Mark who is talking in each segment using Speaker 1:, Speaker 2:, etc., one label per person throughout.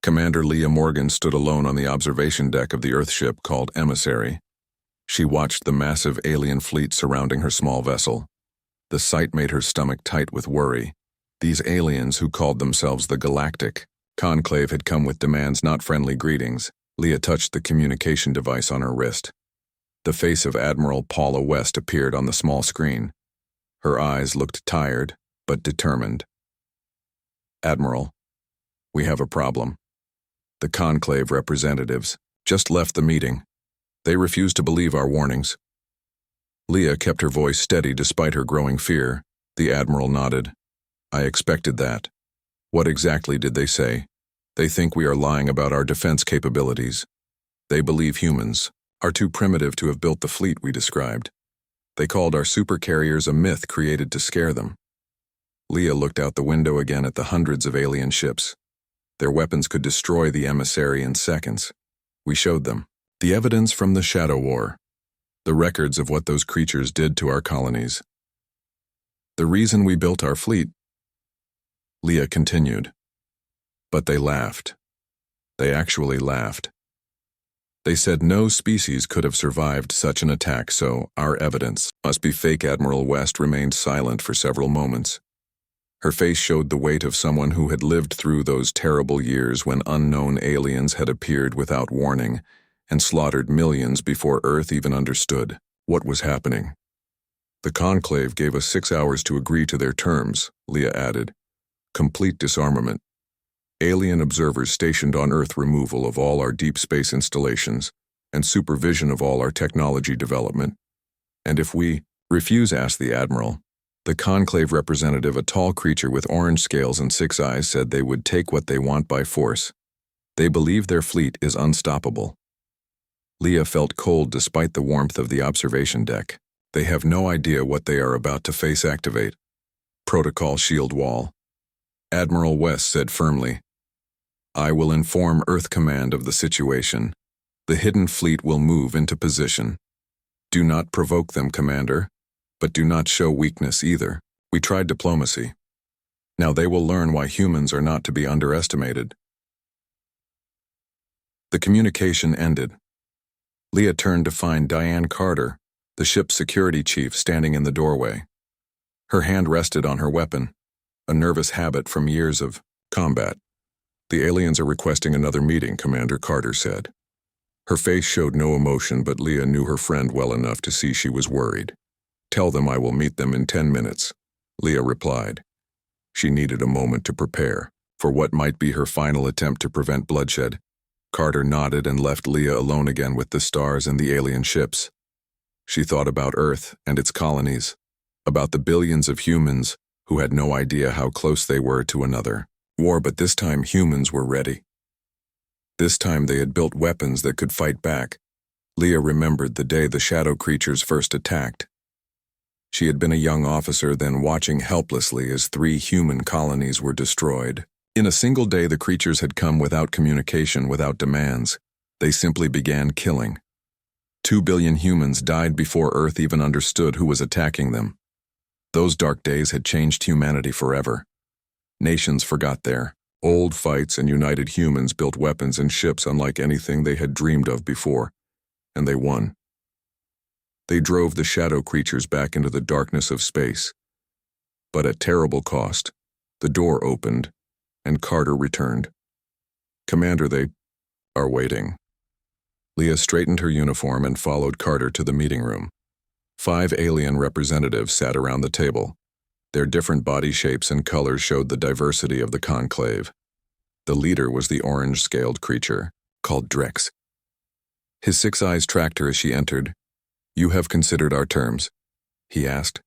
Speaker 1: Commander Leah Morgan stood alone on the observation deck of the Earthship called Emissary. She watched the massive alien fleet surrounding her small vessel. The sight made her stomach tight with worry. These aliens, who called themselves the Galactic Conclave, had come with demands, not friendly greetings. Leah touched the communication device on her wrist. The face of Admiral Paula West appeared on the small screen. Her eyes looked tired, but determined. "Admiral, we have a problem. The Conclave representatives just left the meeting. They refuse to believe our warnings." Leah kept her voice steady despite her growing fear. The Admiral nodded. "I expected that. What exactly did they say?" "They think we are lying about our defense capabilities. They believe humans are too primitive to have built the fleet we described. They called our supercarriers a myth created to scare them." Leah looked out the window again at the hundreds of alien ships. Their weapons could destroy the Emissary in seconds. We showed them the evidence from the Shadow War, the records of what those creatures did to our colonies. "The reason we built our fleet," Leah continued. But they laughed. They actually laughed. They said no species could have survived such an attack, so our evidence must be fake. Admiral West remained silent for several moments. Her face showed the weight of someone who had lived through those terrible years when unknown aliens had appeared without warning and slaughtered millions before Earth even understood what was happening. "The Conclave gave us 6 hours to agree to their terms," Leah added. "Complete disarmament. Alien observers stationed on Earth, removal of all our deep space installations, and supervision of all our technology development. And if we refuse?" asked the Admiral. The Conclave representative, a tall creature with orange scales and 6 eyes, said they would take what they want by force. They believe their fleet is unstoppable. Leah felt cold despite the warmth of the observation deck. They have no idea what they are about to face. "Activate protocol shield wall," Admiral West said firmly. "I will inform Earth Command of the situation. The hidden fleet will move into position. Do not provoke them, Commander, but do not show weakness either. We tried diplomacy. Now they will learn why humans are not to be underestimated." The communication ended. Leah turned to find Diane Carter, the ship's security chief, standing in the doorway. Her hand rested on her weapon, a nervous habit from years of combat. "The aliens are requesting another meeting," Commander Carter said. Her face showed no emotion, but Leah knew her friend well enough to see she was worried. "Tell them I will meet them in 10 minutes, Leah replied. She needed a moment to prepare for what might be her final attempt to prevent bloodshed. Carter nodded and left Leah alone again with the stars and the alien ships. She thought about Earth and its colonies, about the billions of humans who had no idea how close they were to another war, but this time humans were ready. This time they had built weapons that could fight back. Leah remembered the day the shadow creatures first attacked. She had been a young officer then, watching helplessly as 3 human colonies were destroyed. In a single day, the creatures had come without communication, without demands. They simply began killing. 2 billion humans died before Earth even understood who was attacking them. Those dark days had changed humanity forever. Nations forgot their old fights, and united humans built weapons and ships unlike anything they had dreamed of before, and they won. They drove the shadow creatures back into the darkness of space. But at terrible cost. The door opened, and Carter returned. "Commander, they are waiting." Leah straightened her uniform and followed Carter to the meeting room. 5 alien representatives sat around the table. Their different body shapes and colors showed the diversity of the conclave. The leader was the orange-scaled creature, called Drex. His 6 eyes tracked her as she entered. "You have considered our terms?" he asked.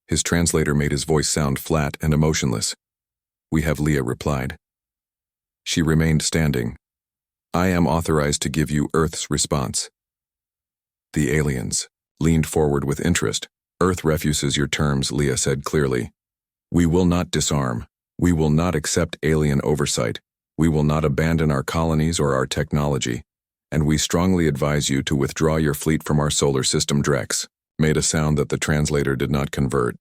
Speaker 1: His translator made his voice sound flat and emotionless. "We have," Leah replied. She remained standing. "I am authorized to give you Earth's response." The aliens leaned forward with interest. "Earth refuses your terms," Leah said clearly. "We will not disarm. We will not accept alien oversight. We will not abandon our colonies or our technology. And we strongly advise you to withdraw your fleet from our solar system." Drex made a sound that the translator did not convert,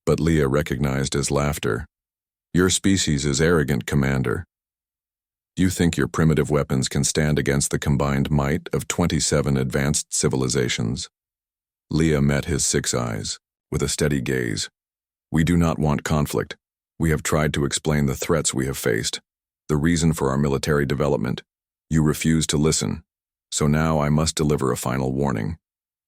Speaker 1: but Leah recognized as laughter. "Your species is arrogant, Commander." You think your primitive weapons can stand against the combined might of 27 advanced civilizations? Leah met his 6 eyes, with a steady gaze. We do not want conflict. We have tried to explain the threats we have faced, the reason for our military development. You refuse to listen. So now I must deliver a final warning.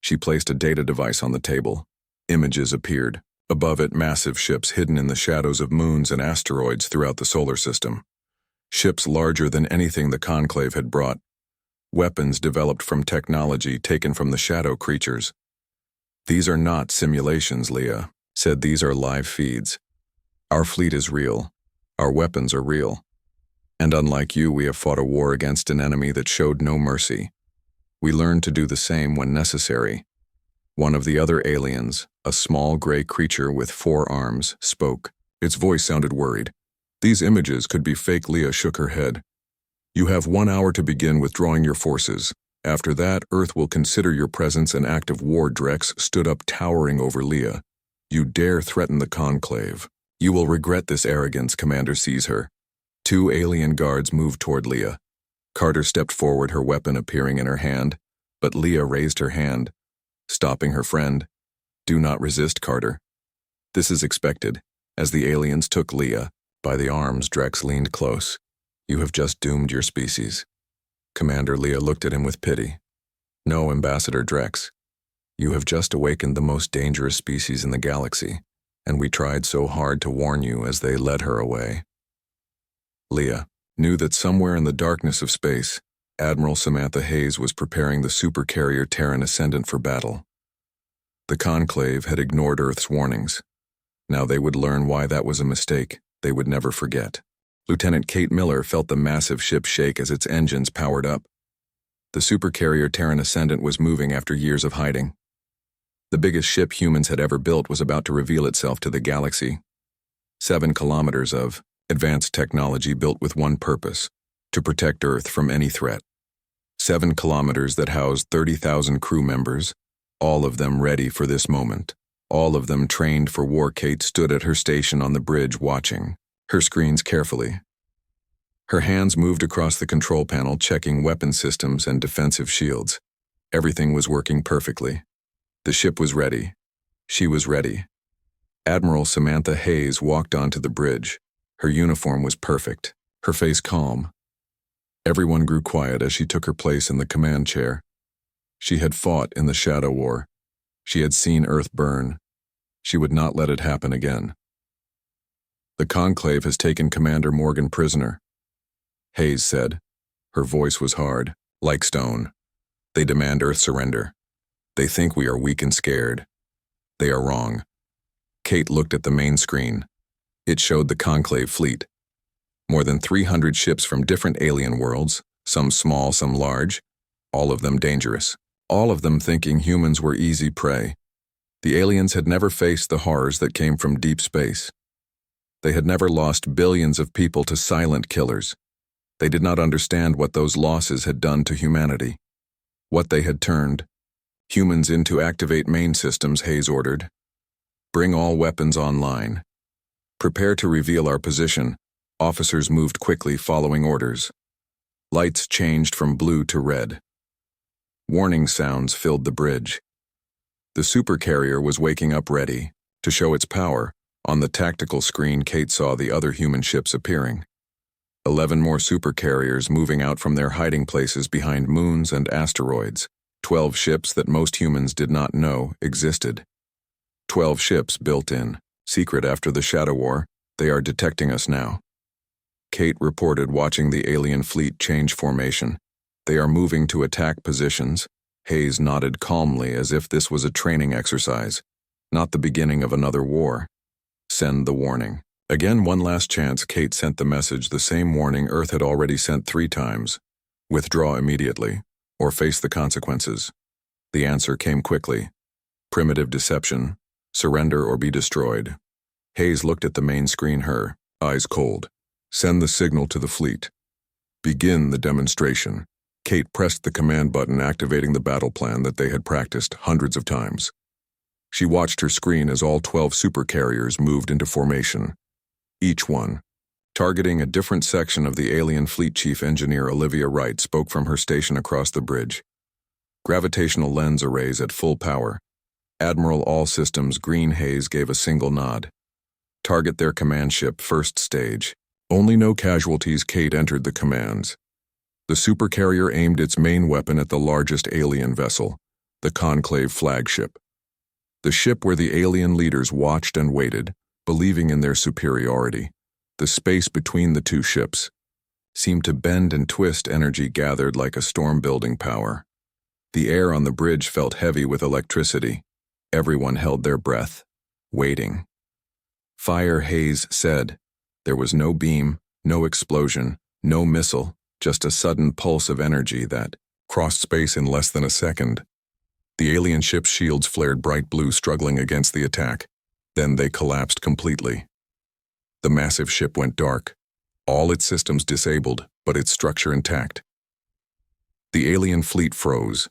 Speaker 1: She placed a data device on the table. Images appeared. Above it, massive ships hidden in the shadows of moons and asteroids throughout the solar system. Ships larger than anything the Conclave had brought. Weapons developed from technology taken from the shadow creatures. These are not simulations, Leah said. These are live feeds. Our fleet is real. Our weapons are real. And unlike you, we have fought a war against an enemy that showed no mercy. We learned to do the same when necessary. One of the other aliens, a small gray creature with 4 arms, spoke. Its voice sounded worried. These images could be fake. Leah shook her head. You have 1 hour to begin withdrawing your forces. After that, Earth will consider your presence an act of war. Drex stood up, towering over Leah. You dare threaten the Conclave. You will regret this arrogance. Commander sees her. 2 alien guards moved toward Leah. Carter stepped forward, her weapon appearing in her hand, but Leah raised her hand, stopping her friend. Do not resist, Carter. This is expected. As the aliens took Leah by the arms, Drex leaned close. You have just doomed your species. Commander Leah looked at him with pity. No, Ambassador Drex. You have just awakened the most dangerous species in the galaxy, and we tried so hard to warn you as they led her away. Leah knew that somewhere in the darkness of space, Admiral Samantha Hayes was preparing the supercarrier Terran Ascendant for battle. The Conclave had ignored Earth's warnings. Now they would learn why that was a mistake they would never forget. Lieutenant Kate Miller felt the massive ship shake as its engines powered up. The supercarrier Terran Ascendant was moving after years of hiding. The biggest ship humans had ever built was about to reveal itself to the galaxy. 7 kilometers of advanced technology built with one purpose: to protect Earth from any threat. 7 kilometers that housed 30,000 crew members, all of them ready for this moment. All of them trained for war. Kate stood at her station on the bridge watching her screens carefully. Her hands moved across the control panel, checking weapon systems and defensive shields. Everything was working perfectly. The ship was ready. She was ready. Admiral Samantha Hayes walked onto the bridge. Her uniform was perfect, her face calm. Everyone grew quiet as she took her place in the command chair. She had fought in the Shadow War. She had seen Earth burn. She would not let it happen again. The Conclave has taken Commander Morgan prisoner, Hayes said. Her voice was hard, like stone. They demand Earth surrender. They think we are weak and scared. They are wrong. Kate looked at the main screen. It showed the Conclave fleet. More than 300 ships from different alien worlds, some small, some large, all of them dangerous, all of them thinking humans were easy prey. The aliens had never faced the horrors that came from deep space. They had never lost billions of people to silent killers. They did not understand what those losses had done to humanity. What they had turned humans into. Activate main systems, Hayes ordered. Bring all weapons online. Prepare to reveal our position. Officers moved quickly, following orders. Lights changed from blue to red. Warning sounds filled the bridge. The supercarrier was waking up, ready to show its power. On the tactical screen, Kate saw the other human ships appearing. 11 more supercarriers moving out from their hiding places behind moons and asteroids. 12 ships that most humans did not know existed. 12 ships built in. Secret after the Shadow War. They are detecting us now. Kate reported, watching the alien fleet change formation. They are moving to attack positions. Hayes nodded calmly, as if this was a training exercise, not the beginning of another war. Send the warning. Again, one last chance. Kate sent the message, the same warning Earth had already sent 3 times. Withdraw immediately, or face the consequences. The answer came quickly. Primitive deception. Surrender or be destroyed. Hayes looked at the main screen, her eyes cold. Send the signal to the fleet. Begin the demonstration. Kate pressed the command button, activating the battle plan that they had practiced hundreds of times. She watched her screen as all 12 supercarriers moved into formation. Each one Targeting a different section of the alien fleet, Chief Engineer Olivia Wright spoke from her station across the bridge. Gravitational lens arrays at full power. Admiral All Systems Green Hayes gave a single nod. Target their command ship, first stage. Only no casualties. Kate entered the commands. The Supercarrier aimed its main weapon at the largest alien vessel, the Conclave flagship. The ship where the alien leaders watched and waited, believing in their superiority. The space between the two ships seemed to bend and twist, energy gathered like a storm-building power. The air on the bridge felt heavy with electricity. Everyone held their breath, waiting. Fire, Hayes said. There was no beam, no explosion, no missile, just a sudden pulse of energy that crossed space in less than a second. The alien ship's shields flared bright blue, struggling against the attack. Then they collapsed completely. The massive ship went dark, all its systems disabled, but its structure intact. The alien fleet froze.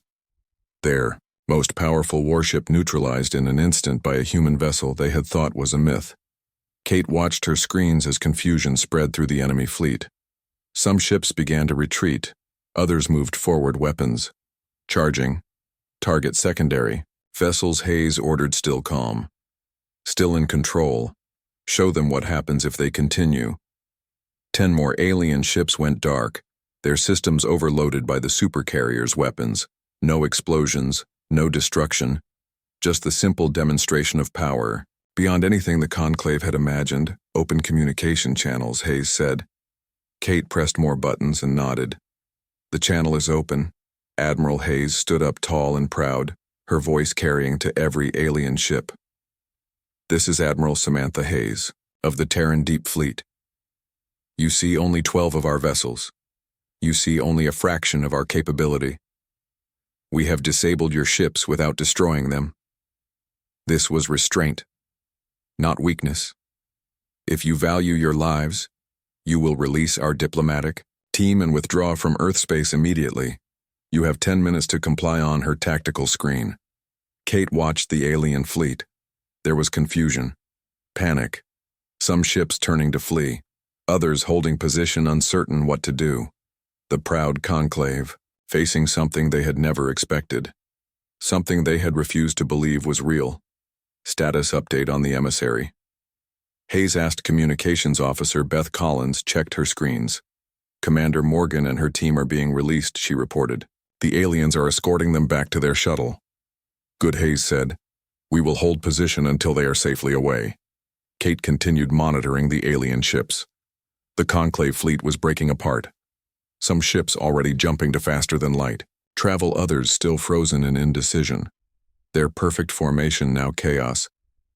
Speaker 1: Their most powerful warship neutralized in an instant by a human vessel they had thought was a myth. Kate watched her screens as confusion spread through the enemy fleet. Some ships began to retreat, others moved forward, weapons charging. Target secondary. Vessels, Hayes ordered, still calm. Still in control. Show them what happens if they continue. 10 more alien ships went dark, their systems overloaded by the Supercarrier's weapons. No explosions, no destruction. Just the simple demonstration of power. Beyond anything the Conclave had imagined. Open communication channels, Hayes said. Kate pressed more buttons and nodded. The channel is open. Admiral Hayes stood up tall and proud, her voice carrying to every alien ship. This is Admiral Samantha Hayes, of the Terran Deep Fleet. You see only 12 of our vessels. You see only a fraction of our capability. We have disabled your ships without destroying them. This was restraint, not weakness. If you value your lives, you will release our diplomatic team and withdraw from Earth space immediately. You have 10 minutes to comply. On her tactical screen, Kate watched the alien fleet. There was confusion, panic, some ships turning to flee, others holding position, uncertain what to do. The proud Conclave, facing something they had never expected, something they had refused to believe was real. Status update on the emissary. Hayes asked. Communications Officer Beth Collins checked her screens. Commander Morgan and her team are being released, she reported. The aliens are escorting them back to their shuttle. Good, Hayes said. We will hold position until they are safely away. Kate continued monitoring the alien ships. The Conclave fleet was breaking apart. Some ships already jumping to faster than light travel, others still frozen in indecision. Their perfect formation now chaos,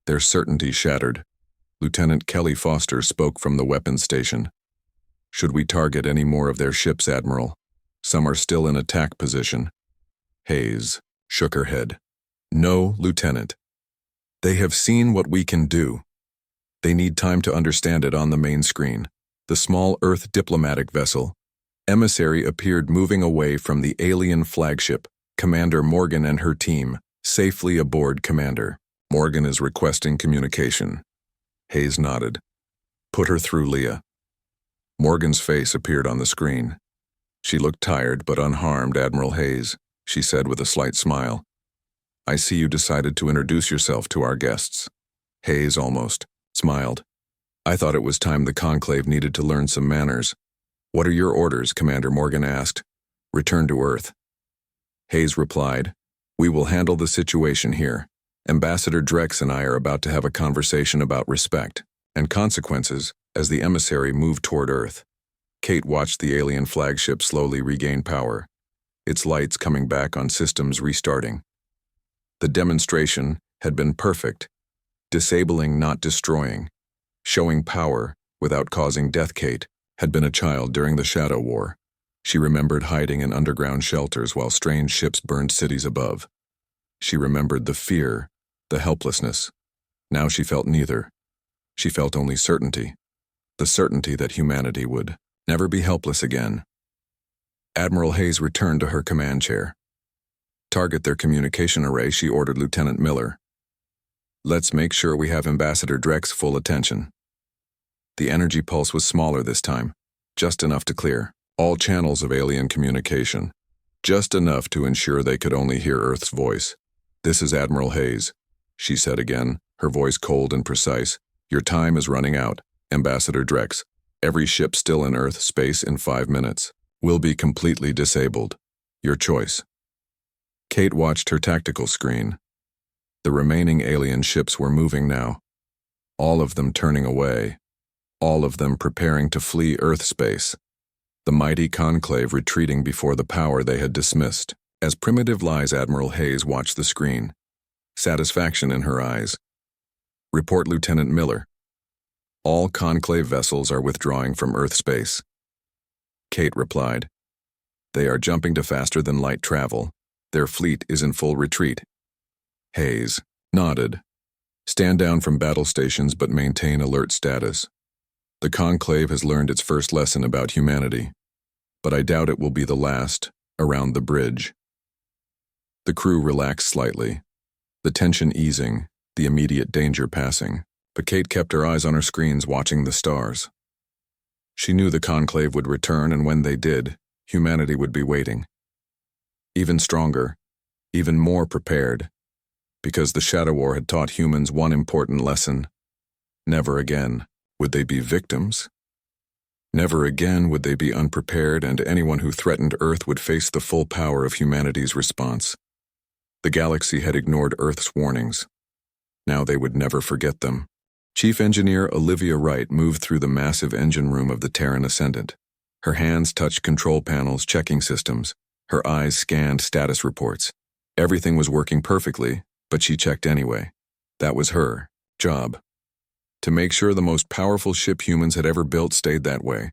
Speaker 1: their certainty shattered. Lieutenant Kelly Foster spoke from the weapons station. Should we target any more of their ships, Admiral? Some are still in attack position. Hayes shook her head. No, Lieutenant. They have seen what we can do. They need time to understand it. On the main screen, the small Earth diplomatic vessel, Emissary, appeared moving away from the alien flagship. Commander Morgan and her team, safely aboard. Commander Morgan is requesting communication. Hayes nodded. Put her through, Leah. Morgan's face appeared on the screen. She looked tired but unharmed. Admiral Hayes, she said with a slight smile. I see you decided to introduce yourself to our guests. Hayes almost smiled. I thought it was time. The Conclave needed to learn some manners. What are your orders? Commander Morgan asked. Return to Earth. Hayes replied. We will handle the situation here. Ambassador Drex and I are about to have a conversation about respect and consequences as the emissary moved toward Earth. Kate watched the alien flagship slowly regain power, its lights coming back on, systems restarting. The demonstration had been perfect, disabling, not destroying, showing power without causing death. Kate had been a child during the Shadow War. She remembered hiding in underground shelters while strange ships burned cities above. She remembered the fear, the helplessness. Now she felt neither. She felt only certainty, the certainty that humanity would never be helpless again. Admiral Hayes returned to her command chair. Target their communication array, she ordered Lieutenant Miller. Let's make sure we have Ambassador Drek's full attention. The energy pulse was smaller this time, just enough to clear all channels of alien communication, just enough to ensure they could only hear Earth's voice. "This is Admiral Hayes," she said again, her voice cold and precise. "Your time is running out, Ambassador Drex. Every ship still in Earth space in 5 minutes will be completely disabled. Your choice." Kate watched her tactical screen. The remaining alien ships were moving now, all of them turning away, all of them preparing to flee Earth space. The mighty conclave retreating before the power they had dismissed. As Primitive Lies Admiral Hayes watched the screen, satisfaction in her eyes. "Report Lieutenant Miller. All conclave vessels are withdrawing from Earth space." Kate replied, "They are jumping to faster than light travel. Their fleet is in full retreat." Hayes nodded. "Stand down from battle stations but maintain alert status. The conclave has learned its first lesson about humanity, but I doubt it will be the last around the bridge." The crew relaxed slightly, the tension easing, the immediate danger passing, but Kate kept her eyes on her screens watching the stars. She knew the conclave would return, and when they did, humanity would be waiting. Even stronger, even more prepared, because the Shadow War had taught humans one important lesson. Never again would they be victims. Never again would they be unprepared, and anyone who threatened Earth would face the full power of humanity's response. The galaxy had ignored Earth's warnings. Now they would never forget them. Chief Engineer Olivia Wright moved through the massive engine room of the Terran Ascendant. Her hands touched control panels, checking systems. Her eyes scanned status reports. Everything was working perfectly, but she checked anyway. That was her job. To make sure the most powerful ship humans had ever built stayed that way.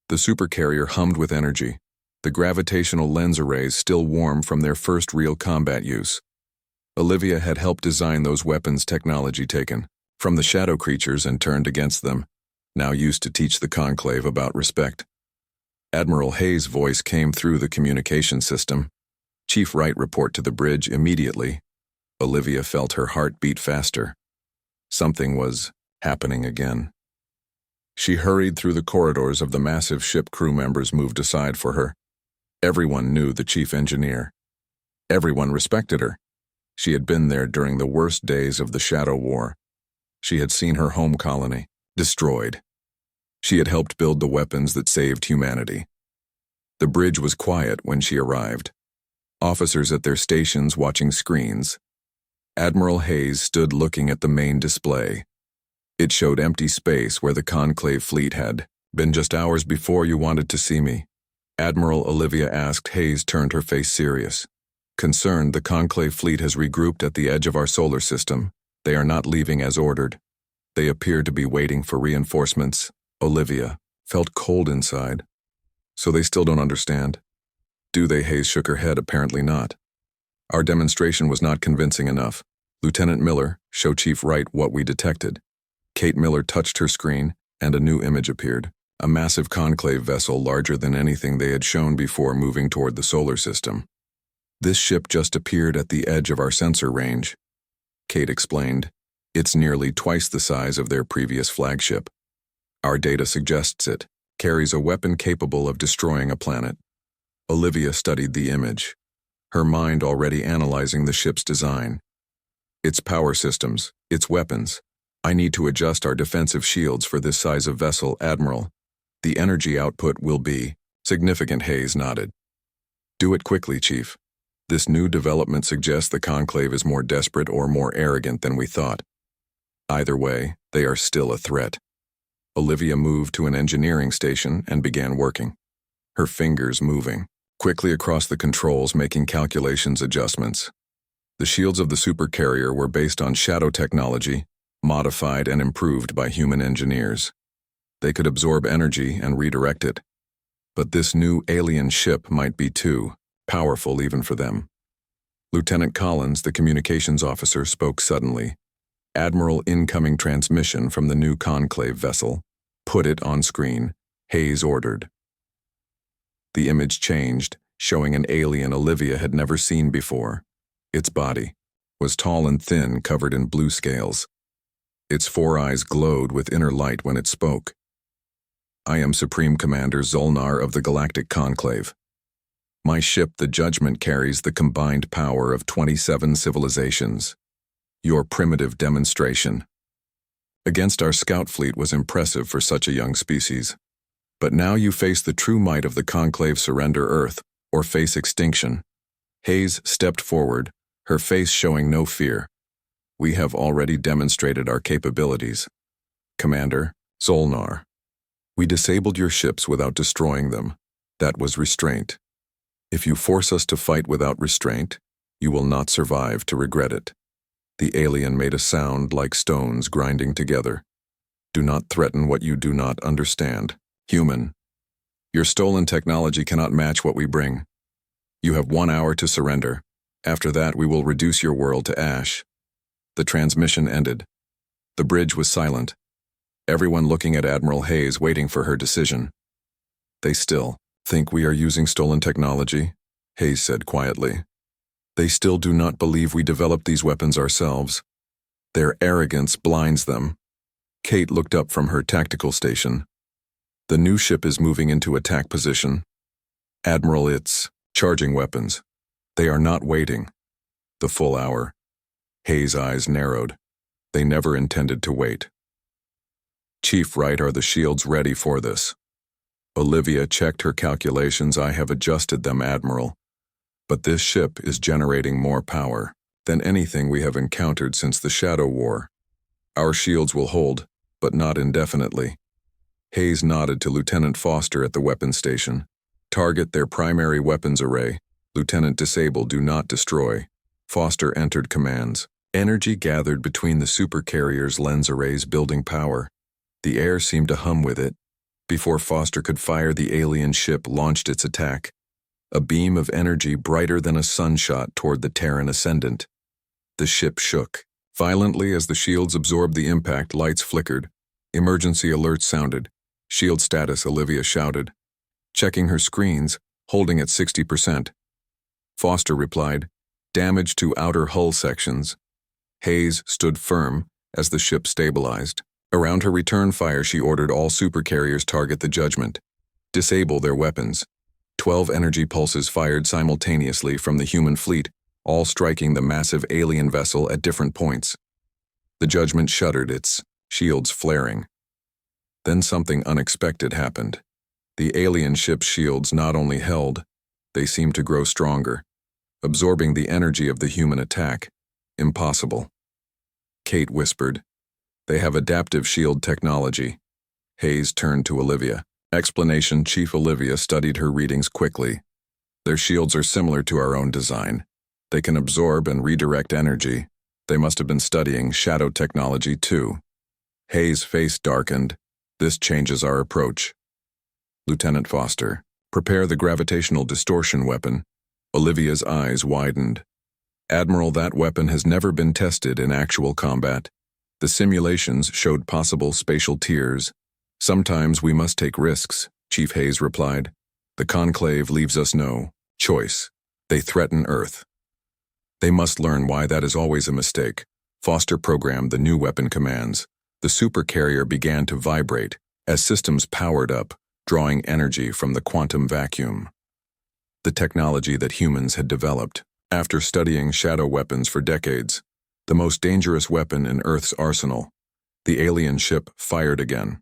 Speaker 1: The supercarrier hummed with energy, the gravitational lens arrays still warm from their first real combat use. Olivia had helped design those weapons technology taken from the shadow creatures and turned against them, now used to teach the conclave about respect. Admiral Hayes' voice came through the communication system. "Chief Wright, report to the bridge immediately." Olivia felt her heart beat faster. Something was happening again. She hurried through the corridors of the massive ship. Crew members moved aside for her. Everyone knew the chief engineer. Everyone respected her. She had been there during the worst days of the Shadow War. She had seen her home colony destroyed. She had helped build the weapons that saved humanity. The bridge was quiet when she arrived. Officers at their stations watching screens. Admiral Hayes stood looking at the main display. It showed empty space where the conclave fleet had been just hours before. "You wanted to see me?" Admiral Olivia asked. Hayes turned her face serious. "Concerned, the conclave fleet has regrouped at the edge of our solar system. They are not leaving as ordered. They appear to be waiting for reinforcements." Olivia felt cold inside. "So they still don't understand?" "Do they?" Hayes shook her head. "Apparently not. Our demonstration was not convincing enough. Lieutenant Miller, show Chief Wright what we detected." Kate Miller touched her screen, and a new image appeared. A massive conclave vessel larger than anything they had shown before, moving toward the solar system. "This ship just appeared at the edge of our sensor range," Kate explained. "It's nearly twice the size of their previous flagship. Our data suggests it carries a weapon capable of destroying a planet." Olivia studied the image, her mind already analyzing the ship's design. "Its power systems, its weapons. I need to adjust our defensive shields for this size of vessel, Admiral. The energy output will be significant." Hayes nodded. "Do it quickly, Chief. This new development suggests the conclave is more desperate or more arrogant than we thought. Either way, they are still a threat." Olivia moved to an engineering station and began working, her fingers moving quickly across the controls, making calculations, adjustments. The shields of the supercarrier were based on shadow technology, modified and improved by human engineers. They could absorb energy and redirect it. But this new alien ship might be too powerful even for them. Lieutenant Collins, the communications officer, spoke suddenly. "Admiral, incoming transmission from the new conclave vessel. Put it on screen," Hayes ordered. The image changed, showing an alien Olivia had never seen before. Its body was tall and thin, covered in blue scales. Its four eyes glowed with inner light when it spoke. I am Supreme Commander Zolnar of the Galactic Conclave. My ship, the Judgment, carries the combined power of 27 civilizations. Your primitive demonstration against our scout fleet was impressive for such a young species. But now you face the true might of the Conclave: surrender Earth, or face extinction. Hayes stepped forward, her face showing no fear. We have already demonstrated our capabilities. Commander Zolnar, we disabled your ships without destroying them. That was restraint. If you force us to fight without restraint, you will not survive to regret it. The alien made a sound like stones grinding together. Do not threaten what you do not understand. Human, your stolen technology cannot match what we bring. You have 1 hour to surrender. After that, we will reduce your world to ash. The transmission ended. The bridge was silent. Everyone looking at Admiral Hayes, waiting for her decision. They still think we are using stolen technology, Hayes said quietly. They still do not believe we developed these weapons ourselves. Their arrogance blinds them. Kate looked up from her tactical station. The new ship is moving into attack position. Admiral, it's charging weapons. They are not waiting. The full hour. Hayes' eyes narrowed. They never intended to wait. Chief, right, are the shields ready for this? Olivia checked her calculations. I have adjusted them, Admiral. But this ship is generating more power than anything we have encountered since the Shadow War. Our shields will hold, but not indefinitely. Hayes nodded to Lieutenant Foster at the weapons station. Target their primary weapons array. Lieutenant, disable, do not destroy. Foster entered commands. Energy gathered between the supercarrier's lens arrays, building power. The air seemed to hum with it. Before Foster could fire, the alien ship launched its attack. A beam of energy brighter than a sun shot toward the Terran ascendant. The ship shook violently as the shields absorbed the impact. Lights flickered. Emergency alerts sounded. Shield status, Olivia shouted, checking her screens, holding at 60%. Foster replied, damage to outer hull sections. Hayes stood firm as the ship stabilized. Around her return fire, she ordered all supercarriers target the Judgment. Disable their weapons. 12 energy pulses fired simultaneously from the human fleet, all striking the massive alien vessel at different points. The Judgment shuddered, its shields flaring. Then something unexpected happened. The alien ship's shields not only held, they seemed to grow stronger, absorbing the energy of the human attack. Impossible. Kate whispered, they have adaptive shield technology. Hayes turned to Olivia. Explanation, Chief. Olivia studied her readings quickly. Their shields are similar to our own design. They can absorb and redirect energy. They must have been studying shadow technology too. Hayes' face darkened. This changes our approach. Lieutenant Foster, prepare the gravitational distortion weapon. Olivia's eyes widened. Admiral, that weapon has never been tested in actual combat. The simulations showed possible spatial tears. Sometimes we must take risks, Chief Hayes replied. The Conclave leaves us no choice. They threaten Earth. They must learn why that is always a mistake. Foster programmed the new weapon commands. The supercarrier began to vibrate as systems powered up, drawing energy from the quantum vacuum. The technology that humans had developed. After studying shadow weapons for decades, the most dangerous weapon in Earth's arsenal, the alien ship fired again.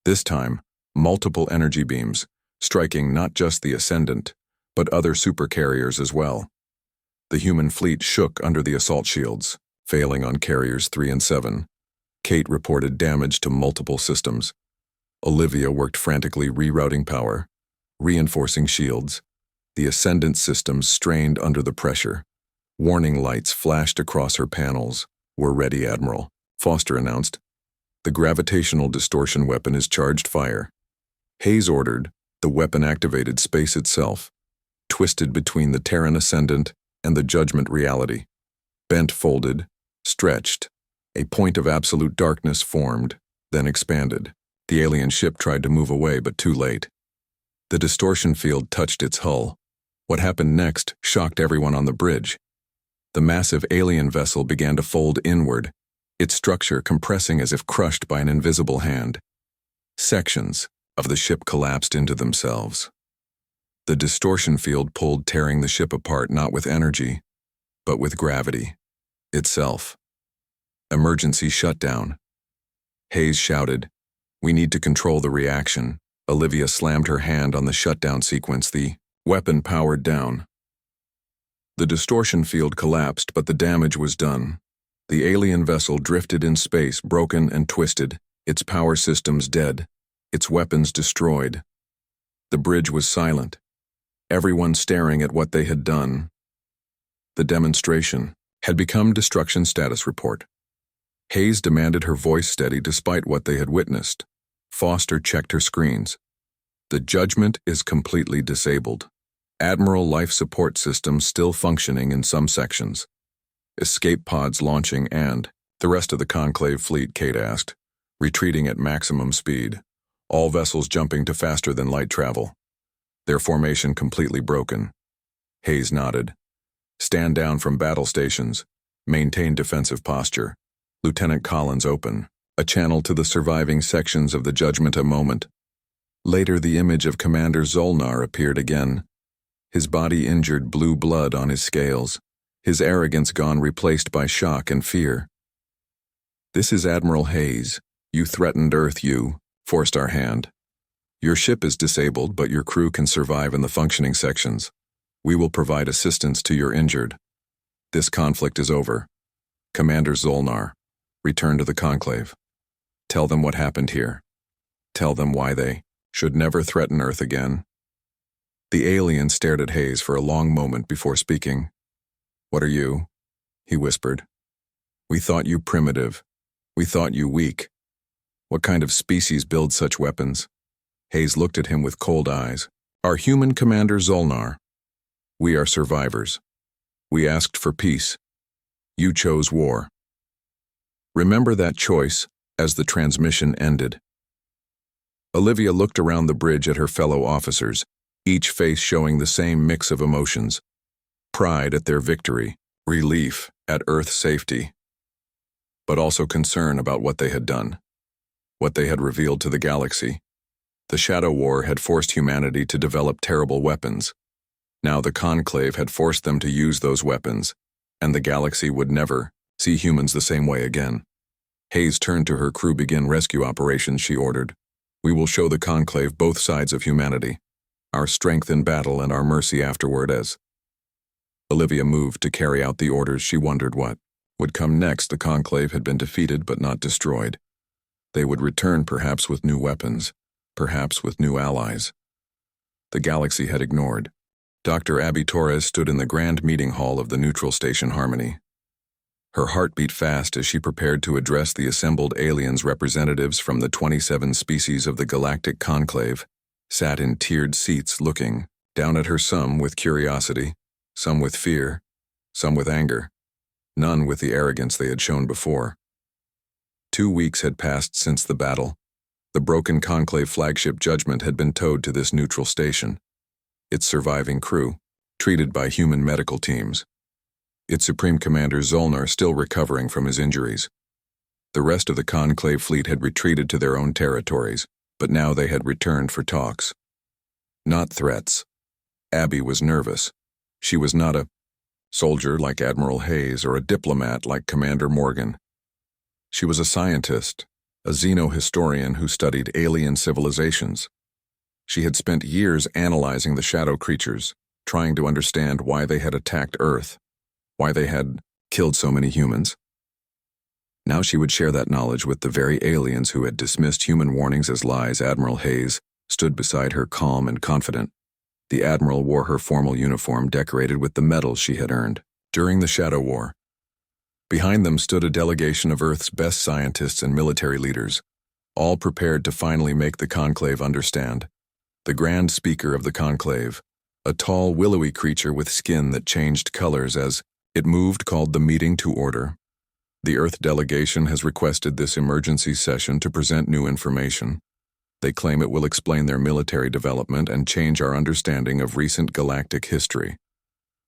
Speaker 1: This time, multiple energy beams, striking not just the Ascendant, but other supercarriers as well. The human fleet shook under the assault shields, failing on carriers 3 and 7. Kate reported damage to multiple systems. Olivia worked frantically, rerouting power, reinforcing shields. The Ascendant systems strained under the pressure. Warning lights flashed across her panels. We're ready, Admiral, Foster announced. The gravitational distortion weapon is charged. Fire. Hayes ordered. The weapon activated. Space itself, twisted between the Terran Ascendant and the Judgment reality. Bent, folded, stretched. A point of absolute darkness formed, then expanded. The alien ship tried to move away, but too late. The distortion field touched its hull. What happened next shocked everyone on the bridge. The massive alien vessel began to fold inward, its structure compressing as if crushed by an invisible hand. Sections, of the ship collapsed into themselves. The distortion field pulled, tearing the ship apart not with energy, but with gravity itself. Emergency shutdown. Hayes shouted, "We need to control the reaction." Olivia slammed her hand on the shutdown sequence. The weapon powered down. The distortion field collapsed, but the damage was done. The alien vessel drifted in space, broken and twisted, its power systems dead, its weapons destroyed. The bridge was silent, everyone staring at what they had done. The demonstration had become destruction status report. Hayes demanded her voice steady despite what they had witnessed. Foster checked her screens. The judgment is completely disabled. Admiral life support systems still functioning in some sections. Escape pods launching and, the rest of the Conclave fleet, Kate asked, retreating at maximum speed. All vessels jumping to faster than light travel. Their formation completely broken. Hayes nodded. Stand down from battle stations. Maintain defensive posture. Lieutenant Collins open. A channel to the surviving sections of the Judgment a moment. Later the image of Commander Zolnar appeared again. His body injured, blue blood on his scales. His arrogance gone, replaced by shock and fear. "This is Admiral Hayes. You threatened Earth, you forced our hand. Your ship is disabled, but your crew can survive in the functioning sections. We will provide assistance to your injured. This conflict is over. Commander Zolnar, return to the Conclave. Tell them what happened here. Tell them why they should never threaten Earth again." The alien stared at Hayes for a long moment before speaking. "What are you?" he whispered. "We thought you primitive. We thought you weak. What kind of species builds such weapons?" Hayes looked at him with cold eyes. "Our human commander Zolnar. We are survivors. We asked for peace. You chose war. Remember that choice as the transmission ended." Olivia looked around the bridge at her fellow officers, each face showing the same mix of emotions. Pride at their victory, relief at Earth's safety, but also concern about what they had done, what they had revealed to the galaxy. The Shadow War had forced humanity to develop terrible weapons. Now the Conclave had forced them to use those weapons, and the galaxy would never see humans the same way again. Hayes turned to her crew. "Begin rescue operations," she ordered. "We will show the Conclave both sides of humanity, our strength in battle and our mercy afterward." As Olivia moved to carry out the orders, she wondered what would come next. The Conclave had been defeated but not destroyed. They would return, perhaps with new weapons, perhaps with new allies. The galaxy had ignored. Dr. Abby Torres stood in the grand meeting hall of the neutral station Harmony. Her heart beat fast as she prepared to address the assembled aliens. Representatives from the 27 species of the Galactic Conclave sat in tiered seats looking down at her, some with curiosity, some with fear, some with anger, none with the arrogance they had shown before. 2 weeks had passed since the battle. The broken Conclave flagship Judgment had been towed to this neutral station. Its surviving crew, treated by human medical teams. Its Supreme Commander Zolnar still recovering from his injuries. The rest of the Conclave fleet had retreated to their own territories, but now they had returned for talks. Not threats. Abby was nervous. She was not a soldier like Admiral Hayes or a diplomat like Commander Morgan. She was a scientist, a xenohistorian who studied alien civilizations. She had spent years analyzing the shadow creatures, trying to understand why they had attacked Earth, why they had killed so many humans. Now she would share that knowledge with the very aliens who had dismissed human warnings as lies. Admiral Hayes stood beside her, calm and confident. The Admiral wore her formal uniform decorated with the medals she had earned during the Shadow War. Behind them stood a delegation of Earth's best scientists and military leaders, all prepared to finally make the Conclave understand. The Grand Speaker of the Conclave, a tall, willowy creature with skin that changed colors as it moved, called the meeting to order. "The Earth delegation has requested this emergency session to present new information. They claim it will explain their military development and change our understanding of recent galactic history.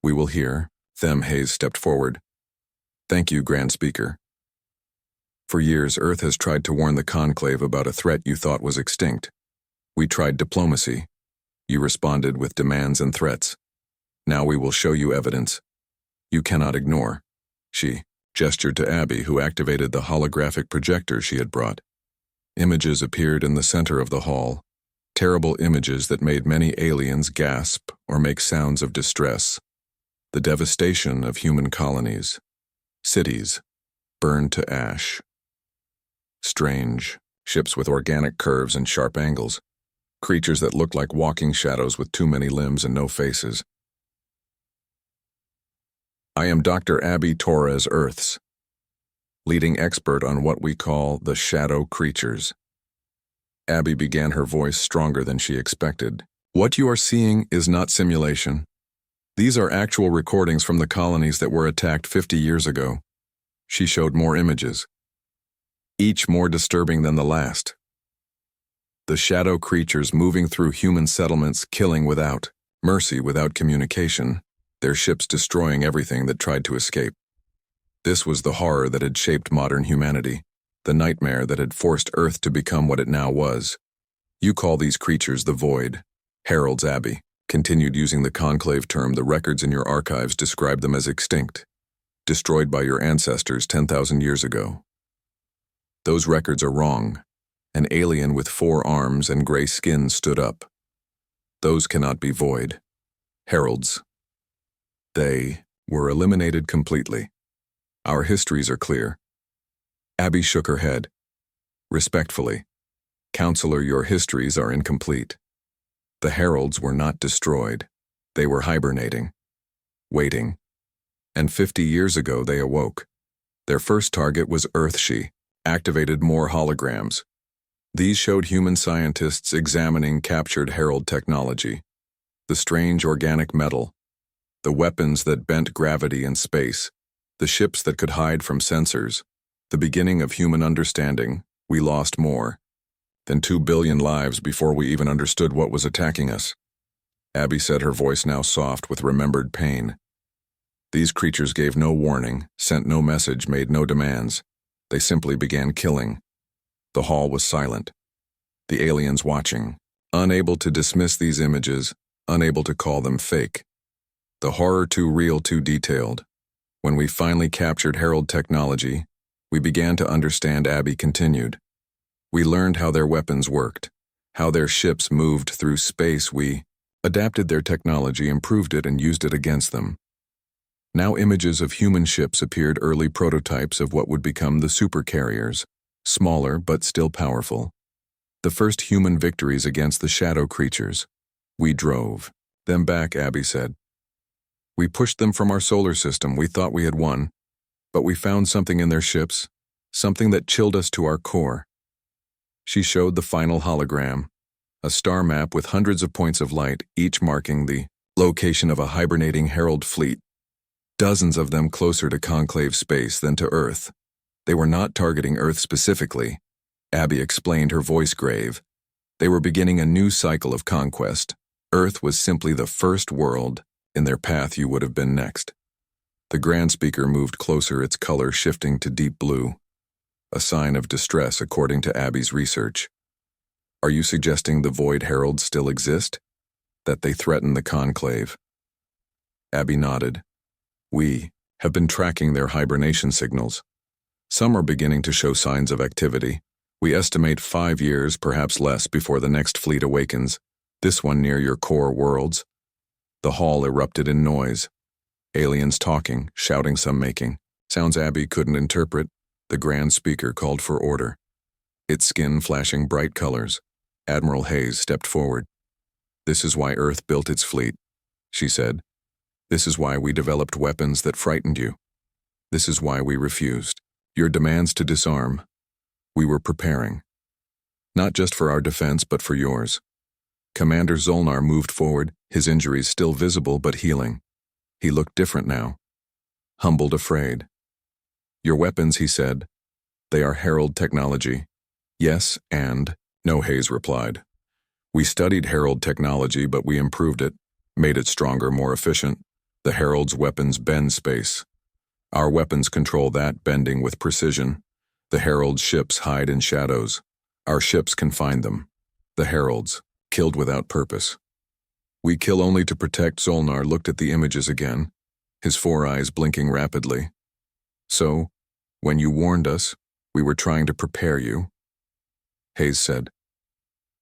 Speaker 1: We will hear them." Hayes stepped forward. "Thank you, Grand Speaker. For years, Earth has tried to warn the Conclave about a threat you thought was extinct. We tried diplomacy. You responded with demands and threats. Now we will show you evidence you cannot ignore. She gestured to Abby, who activated the holographic projector she had brought. Images appeared in the center of the hall, terrible images that made many aliens gasp or make sounds of distress. The devastation of human colonies, cities, burned to ash. Strange, ships with organic curves and sharp angles, creatures that looked like walking shadows with too many limbs and no faces. I am Dr. Abby Torres Earths, leading expert on what we call the shadow creatures. Abby began, her voice stronger than she expected. What you are seeing is not simulation. These are actual recordings from the colonies that were attacked 50 years ago. She showed more images, each more disturbing than the last. The shadow creatures moving through human settlements, killing without mercy, without communication, their ships destroying everything that tried to escape. This was the horror that had shaped modern humanity, the nightmare that had forced Earth to become what it now was. You call these creatures the Void. Heralds. Abby continued using the conclave term. The records in your archives describe them as extinct, destroyed by your ancestors 10,000 years ago. Those records are wrong. An alien with 4 arms and gray skin stood up. Those cannot be Void. Heralds. They were eliminated completely. Our histories are clear. Abby shook her head. Respectfully, Counselor, your histories are incomplete. The Heralds were not destroyed. They were hibernating, waiting. And 50 years ago they awoke. Their first target was Earth. She activated more holograms. These showed human scientists examining captured Herald technology, the strange organic metal, the weapons that bent gravity and space, the ships that could hide from sensors, the beginning of human understanding. We lost more than 2 billion lives before we even understood what was attacking us. Abby said, her voice now soft with remembered pain. These creatures gave no warning, sent no message, made no demands. They simply began killing. The hall was silent. The aliens watching, unable to dismiss these images, unable to call them fake. The horror too real, too detailed. When we finally captured Herald technology, we began to understand. Abby continued. We learned how their weapons worked, how their ships moved through space. We adapted their technology, improved it, and used it against them. Now images of human ships appeared, early prototypes of what would become the supercarriers, smaller but still powerful. The first human victories against the shadow creatures. We drove them back, Abby said. We pushed them from our solar system. We thought we had won, but we found something in their ships, something that chilled us to our core. She showed the final hologram, a star map with hundreds of points of light, each marking the location of a hibernating Herald fleet, dozens of them closer to conclave space than to Earth. They were not targeting Earth specifically, Abby explained, her voice grave. They were beginning a new cycle of conquest. Earth was simply the first world. In their path you would have been next. The grand speaker moved closer, its color shifting to deep blue, a sign of distress according to Abby's research. Are you suggesting the Void Heralds still exist? That they threaten the conclave? Abby nodded. We have been tracking their hibernation signals. Some are beginning to show signs of activity. We estimate 5 years, perhaps less, before the next fleet awakens, this one near your core worlds. The hall erupted in noise. Aliens talking, shouting, some making sounds Abby couldn't interpret. The grand speaker called for order, its skin flashing bright colors. Admiral Hayes stepped forward. This is why Earth built its fleet, she said. This is why we developed weapons that frightened you. This is why we refused your demands to disarm. We were preparing, not just for our defense, but for yours. Commander Zolnar moved forward, his injuries still visible but healing. He looked different now, humbled, afraid. Your weapons, he said, they are Herald technology. Yes, and no, Hayes replied. We studied Herald technology, but we improved it, made it stronger, more efficient. The Herald's weapons bend space. Our weapons control that bending with precision. The Herald's ships hide in shadows. Our ships can find them. The Heralds, killed without purpose. We kill only to protect. Zolnar looked at the images again, his 4 eyes blinking rapidly. So, when you warned us, we were trying to prepare you. Hayes said.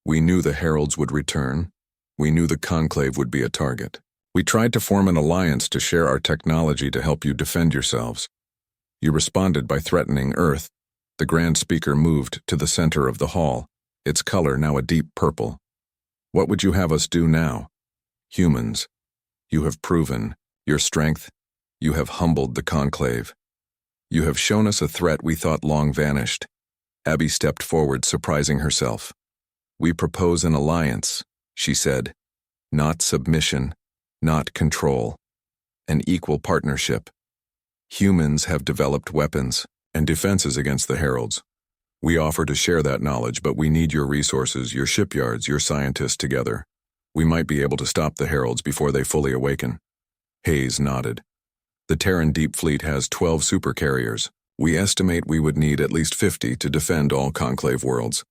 Speaker 1: We knew the heralds would return. We knew the conclave would be a target. We tried to form an alliance to share our technology to help you defend yourselves. You responded by threatening Earth. The Grand Speaker moved to the center of the hall, its color now a deep purple. What would you have us do now? Humans, you have proven your strength. You have humbled the conclave. You have shown us a threat we thought long vanished. Abby stepped forward, surprising herself. We propose an alliance, she said. Not submission, not control. An equal partnership. Humans have developed weapons and defenses against the heralds. We offer to share that knowledge, but we need your resources, your shipyards, your scientists together. We might be able to stop the heralds before they fully awaken. Hayes nodded. The Terran Deep Fleet has 12 supercarriers. We estimate we would need at least 50 to defend all conclave worlds.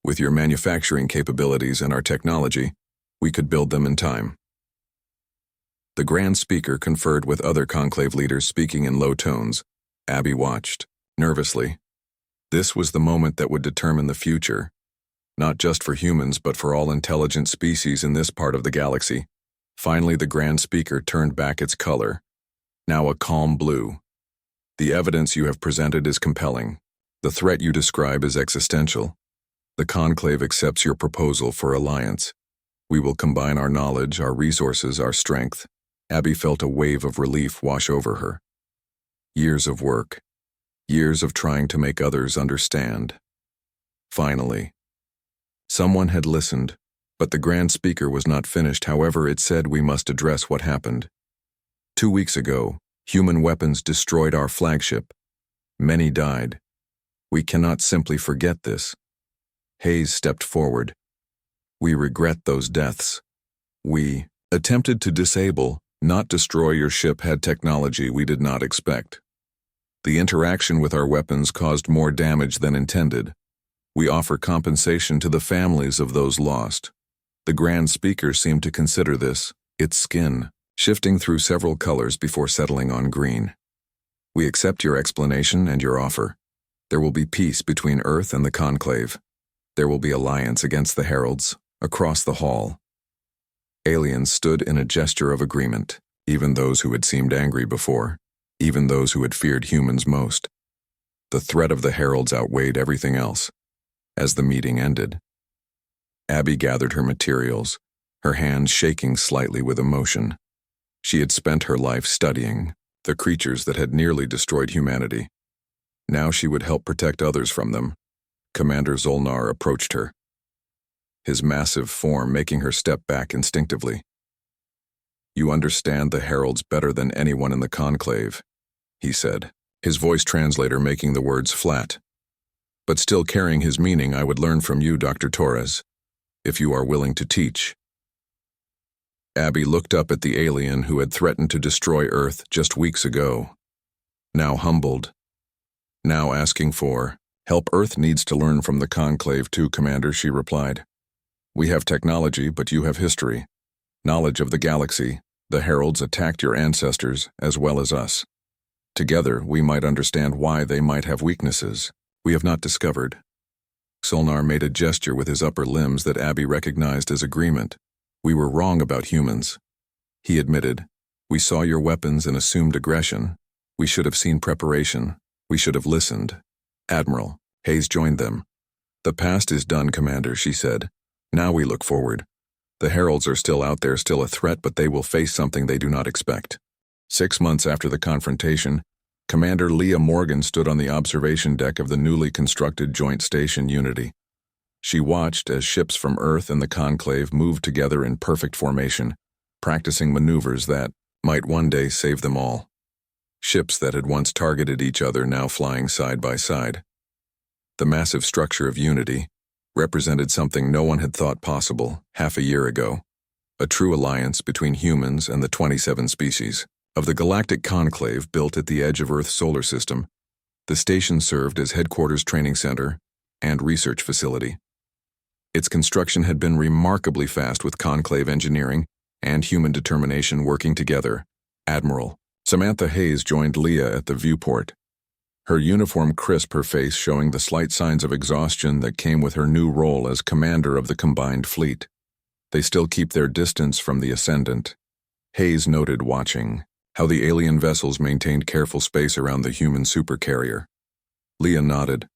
Speaker 1: With your manufacturing capabilities and our technology, we could build them in time. The Grand Speaker conferred with other conclave leaders, speaking in low tones. Abby watched, nervously. This was the moment that would determine the future, not just for humans but for all intelligent species in this part of the galaxy. Finally, the Grand Speaker turned back its color, now a calm blue. The evidence you have presented is compelling. The threat you describe is existential. The conclave accepts your proposal for alliance. We will combine our knowledge, our resources, our strength. Abby felt a wave of relief wash over her. Years of work. Years of trying to make others understand. Finally. Someone had listened, but the Grand Speaker was not finished. However, it said we must address what happened. 2 weeks ago, human weapons destroyed our flagship. Many died. We cannot simply forget this. Hayes stepped forward. We regret those deaths. We attempted to disable, not destroy your ship had technology we did not expect. The interaction with our weapons caused more damage than intended. We offer compensation to the families of those lost. The Grand Speaker seemed to consider this, its skin, shifting through several colors before settling on green. We accept your explanation and your offer. There will be peace between Earth and the Conclave. There will be alliance against the heralds, across the hall. Aliens stood in a gesture of agreement, even those who had seemed angry before, even those who had feared humans most. The threat of the heralds outweighed everything else. As the meeting ended, Abby gathered her materials, her hands shaking slightly with emotion. She had spent her life studying the creatures that had nearly destroyed humanity. Now she would help protect others from them. Commander Zolnar approached her, his massive form making her step back instinctively. You understand the heralds better than anyone in the conclave, he said, his voice translator making the words flat. But still carrying his meaning. I would learn from you, Dr. Torres, if you are willing to teach. Abby looked up at the alien who had threatened to destroy Earth just weeks ago. Now humbled. Now asking for help. Earth needs to learn from the conclave too, Commander, she replied. We have technology, but you have history. Knowledge of the galaxy. The heralds attacked your ancestors as well as us. Together, we might understand why they might have weaknesses we have not discovered. Zolnar made a gesture with his upper limbs that Abby recognized as agreement. We were wrong about humans. He admitted, we saw your weapons and assumed aggression. We should have seen preparation. We should have listened. Admiral, Hayes joined them. The past is done, Commander, she said. Now we look forward. The heralds are still out there, still a threat, but they will face something they do not expect. 6 months after the confrontation, Commander Leah Morgan stood on the observation deck of the newly constructed Joint Station Unity. She watched as ships from Earth and the Conclave moved together in perfect formation, practicing maneuvers that might one day save them all. Ships that had once targeted each other now flying side by side. The massive structure of Unity represented something no one had thought possible half a year ago, a true alliance between humans and the 27 species of the Galactic Conclave built at the edge of Earth's solar system. The station served as headquarters, training center, and research facility. Its construction had been remarkably fast with conclave engineering and human determination working together. Admiral Samantha Hayes joined Leah at the viewport. Her uniform crisp, her face showing the slight signs of exhaustion that came with her new role as commander of the combined fleet. They still keep their distance from the Ascendant. Hayes noted, watching, how the alien vessels maintained careful space around the human supercarrier. Leah nodded.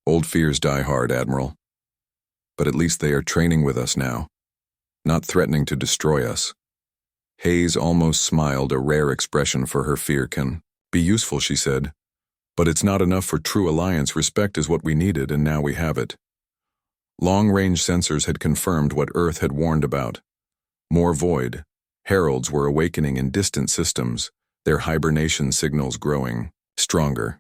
Speaker 1: Old fears die hard, Admiral. But at least they are training with us now, not threatening to destroy us. Hayes almost smiled, a rare expression for her fear. Can be useful, she said. But it's not enough for true alliance. Respect is what we needed, and now we have it. Long-range sensors had confirmed what Earth had warned about. More void. Heralds were awakening in distant systems, their hibernation signals growing stronger.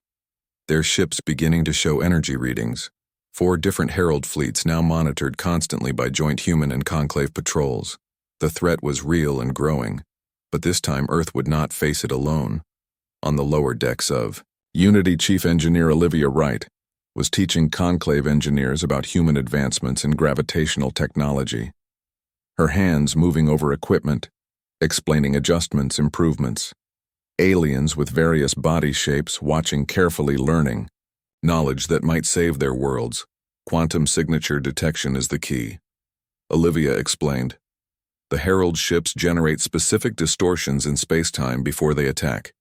Speaker 1: Their ships beginning to show energy readings. 4 different Herald fleets now monitored constantly by joint human and conclave patrols. The threat was real and growing, but this time Earth would not face it alone. On the lower decks of Unity, Chief Engineer Olivia Wright was teaching conclave engineers about human advancements in gravitational technology. Her hands moving over equipment, explaining adjustments, improvements. Aliens with various body shapes watching carefully, learning. Knowledge that might save their worlds. Quantum signature detection is the key. Olivia explained. The Herald ships generate specific distortions in space-time before they attack.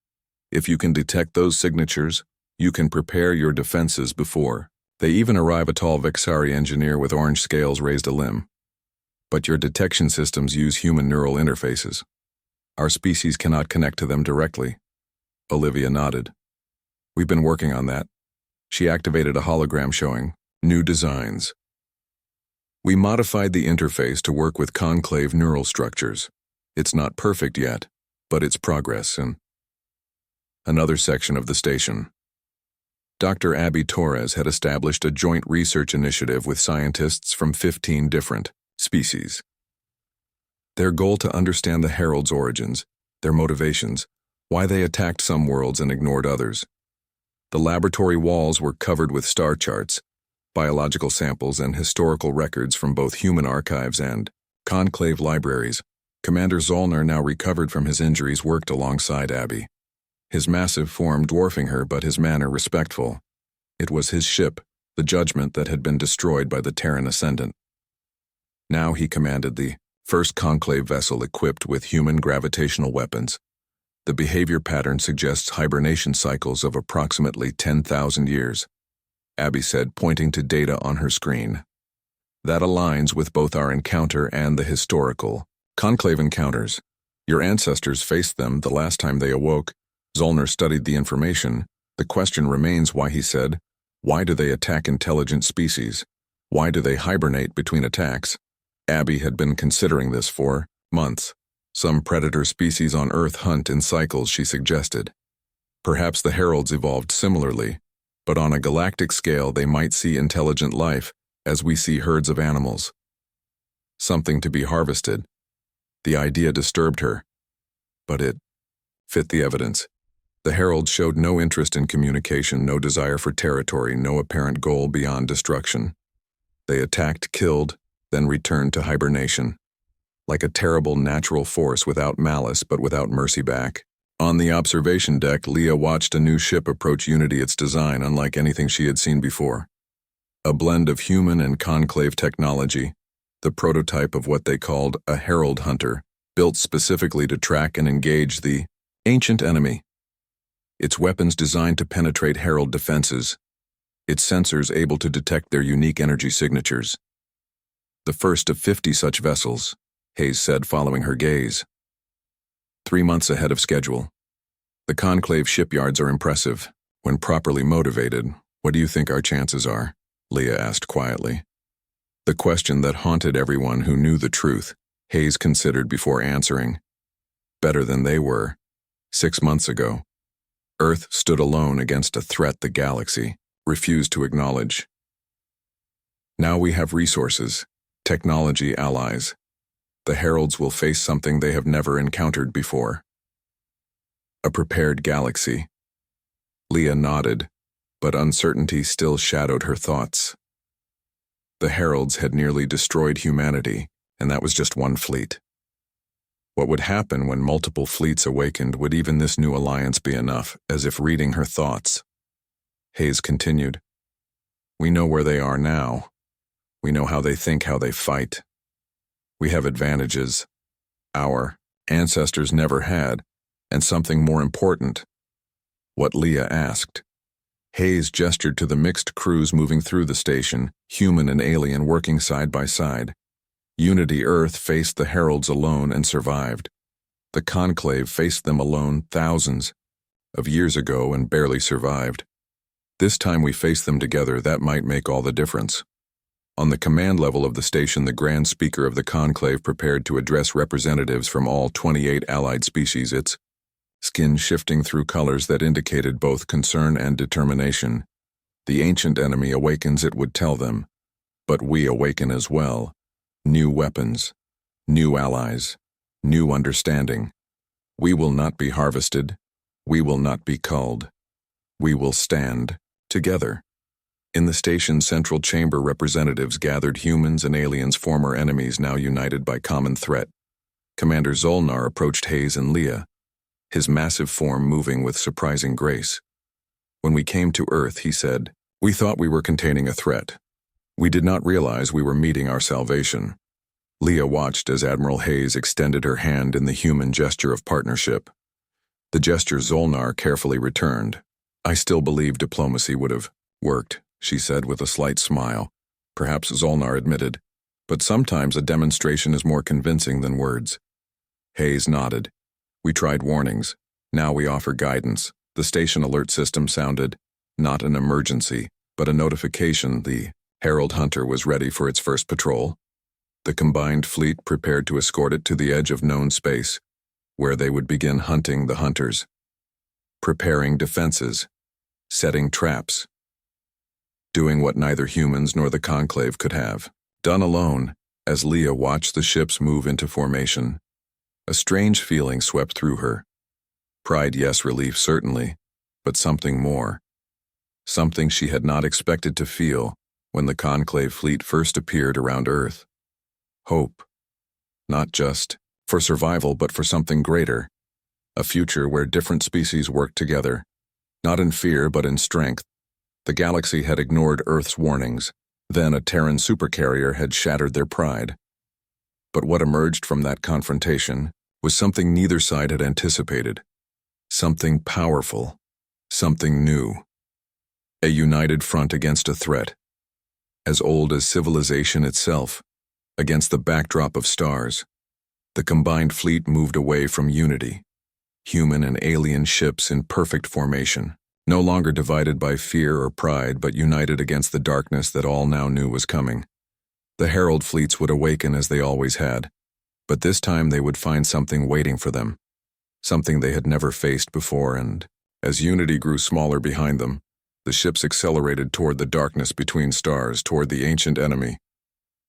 Speaker 1: If you can detect those signatures, you can prepare your defenses before they even arrive. A tall Vexari engineer with orange scales raised a limb. But your detection systems use human neural interfaces. Our species cannot connect to them directly. Olivia nodded. We've been working on that. She activated a hologram showing new designs. We modified the interface to work with conclave neural structures. It's not perfect yet, but it's progress. In another section of the station, Dr. Abby Torres had established a joint research initiative with scientists from 15 different species. Their goal to understand the Herald's origins, their motivations, why they attacked some worlds and ignored others. The laboratory walls were covered with star charts, biological samples, and historical records from both human archives and conclave libraries. Commander Zollner, now recovered from his injuries, worked alongside Abby. His massive form dwarfing her, but his manner respectful. It was his ship, the Judgment, that had been destroyed by the Terran Ascendant. Now he commanded the first conclave vessel equipped with human gravitational weapons. The behavior pattern suggests hibernation cycles of approximately 10,000 years, Abby said, pointing to data on her screen. That aligns with both our encounter and the historical conclave encounters. Your ancestors faced them the last time they awoke. Zollner studied the information. The question remains why, he said. Why do they attack intelligent species? Why do they hibernate between attacks? Abby had been considering this for months. Some predator species on Earth hunt in cycles, she suggested. Perhaps the Heralds evolved similarly, but on a galactic scale they might see intelligent life as we see herds of animals. Something to be harvested. The idea disturbed her, but it fit the evidence. The Heralds showed no interest in communication, no desire for territory, no apparent goal beyond destruction. They attacked, killed, then returned to hibernation. Like a terrible natural force, without malice but without mercy back. On the observation deck, Leah watched a new ship approach Unity, its design unlike anything she had seen before. A blend of human and conclave technology, the prototype of what they called a Herald Hunter, built specifically to track and engage the ancient enemy. Its weapons designed to penetrate Herald defenses, its sensors able to detect their unique energy signatures. The first of 50 such vessels, Hayes said, following her gaze. 3 months ahead of schedule. The conclave shipyards are impressive. When properly motivated, what do you think our chances are? Leah asked quietly. The question that haunted everyone who knew the truth, Hayes considered before answering. Better than they were. 6 months ago, Earth stood alone against a threat the galaxy refused to acknowledge. Now we have resources, technology allies. The Heralds will face something they have never encountered before. A prepared galaxy. Leah nodded, but uncertainty still shadowed her thoughts. The Heralds had nearly destroyed humanity, and that was just one fleet. What would happen when multiple fleets awakened? Would even this new alliance be enough, as if reading her thoughts? Hayes continued. We know where they are now. We know how they think, how they fight. We have advantages our ancestors never had, and something more important. What Leah asked. Hayes gestured to the mixed crews moving through the station, human and alien working side by side. Unity Earth faced the Heralds alone and survived. The Conclave faced them alone thousands of years ago and barely survived. This time we face them together, that might make all the difference. On the command level of the station, the Grand Speaker of the Conclave prepared to address representatives from all 28 allied species, its skin shifting through colors that indicated both concern and determination. The ancient enemy awakens, it would tell them. But we awaken as well. New weapons, new allies, new understanding. We will not be harvested. We will not be culled. We will stand together. In the station's central chamber, representatives gathered, humans and aliens, former enemies now united by common threat. Commander Zolnar approached Hayes and Leah, his massive form moving with surprising grace. When we came to Earth, he said, we thought we were containing a threat. We did not realize we were meeting our salvation. Leah watched as Admiral Hayes extended her hand in the human gesture of partnership. The gesture Zolnar carefully returned. I still believe diplomacy would have worked, she said with a slight smile. Perhaps, Zolnar admitted, but sometimes a demonstration is more convincing than words. Hayes nodded. We tried warnings. Now we offer guidance. The station alert system sounded, not an emergency, but a notification. The Herald Hunter was ready for its first patrol. The combined fleet prepared to escort it to the edge of known space, where they would begin hunting the hunters. Preparing defenses. Setting traps. Doing what neither humans nor the Conclave could have done alone. As Leah watched the ships move into formation, a strange feeling swept through her. Pride, yes, relief, certainly, but something more. Something she had not expected to feel when the Conclave fleet first appeared around Earth. Hope. Not just for survival, but for something greater. A future where different species worked together. Not in fear, but in strength. The galaxy had ignored Earth's warnings. Then a Terran Supercarrier had shattered their pride. But what emerged from that confrontation was something neither side had anticipated. Something powerful. Something new. A united front against a threat. As old as civilization itself. Against the backdrop of stars. The combined fleet moved away from unity. Human and alien ships in perfect formation. No longer divided by fear or pride, but united against the darkness that all now knew was coming. The Herald fleets would awaken as they always had, but this time they would find something waiting for them, something they had never faced before, and as unity grew smaller behind them, the ships accelerated toward the darkness between stars, toward the ancient enemy,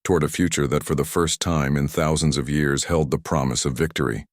Speaker 1: toward a future that for the first time in thousands of years held the promise of victory.